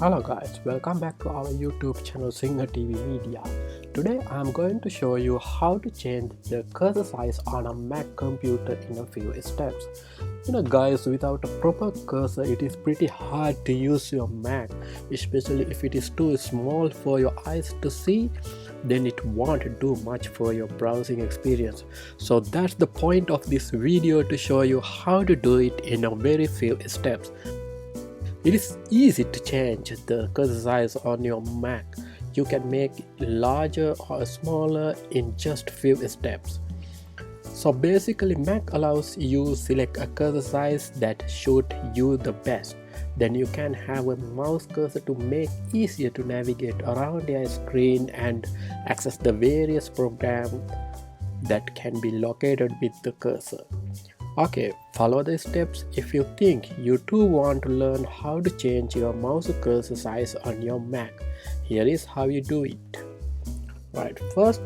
Hello guys, welcome back to our YouTube channel Singer TV Media. Today I am going to show you how to change the cursor size on a Mac computer in a few steps. Guys, without a proper cursor it is pretty hard to use your Mac, especially if it is too small for your eyes to see. Then it won't do much for your browsing experience. So that's the point of this video, to show you how to do it in a very few steps. It is easy to change the cursor size on your Mac. You can make it larger or smaller in just few steps. So basically, Mac allows you to select a cursor size that suits you the best. Then you can have a mouse cursor to make it easier to navigate around your screen and access the various programs that can be located with the cursor. Okay, follow the steps if you think you too want to learn how to change your mouse cursor size on your Mac. Here is how you do it. Right, first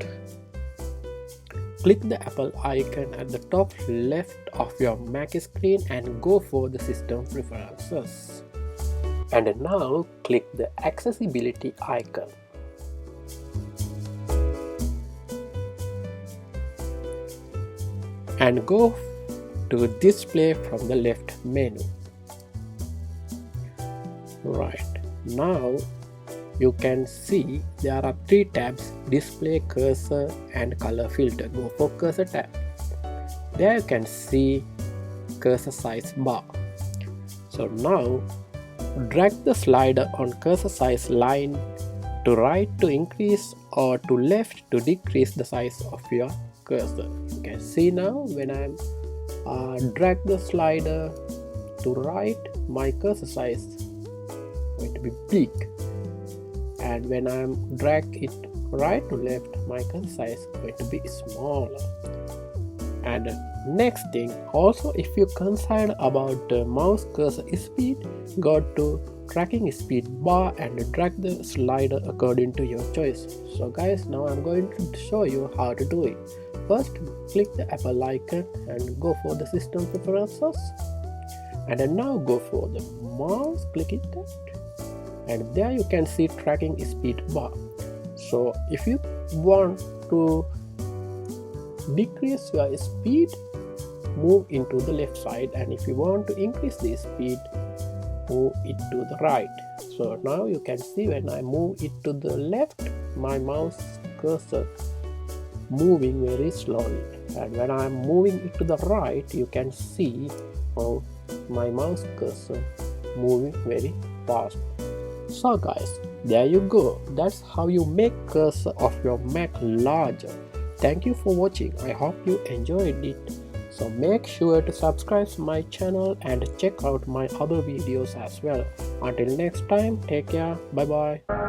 click the Apple icon at the top left of your Mac screen and go for the system preferences. And now click the accessibility icon. And go to display from the left menu. Right, now you can see there are three tabs: display, cursor and color filter. Go for cursor tab. There you can see cursor size bar. So now drag the slider on cursor size line to right to increase or to left to decrease the size of your cursor. You can see now when I'm drag the slider to right, my cursor size is going to be big, and when I'm drag it right to left, my cursor size is going to be smaller. And next thing, also if you're concerned about the mouse cursor speed, go to tracking speed bar and drag the slider according to your choice. So guys, now I'm going to show you how to do it. First, click the Apple icon and go for the system preferences, and then now go for the mouse, click it, and there you can see tracking speed bar. So if you want to decrease your speed, move into the left side, and if you want to increase the speed, move it to the right. So now you can see when I move it to the left, my mouse cursor moving very slowly, and when I am moving it to the right, you can see how my mouse cursor moving very fast. So guys, there you go. That's how you make cursor of your Mac larger. Thank you for watching. I hope you enjoyed it. So make sure to subscribe to my channel and check out my other videos as well. Until next time, take care. Bye bye.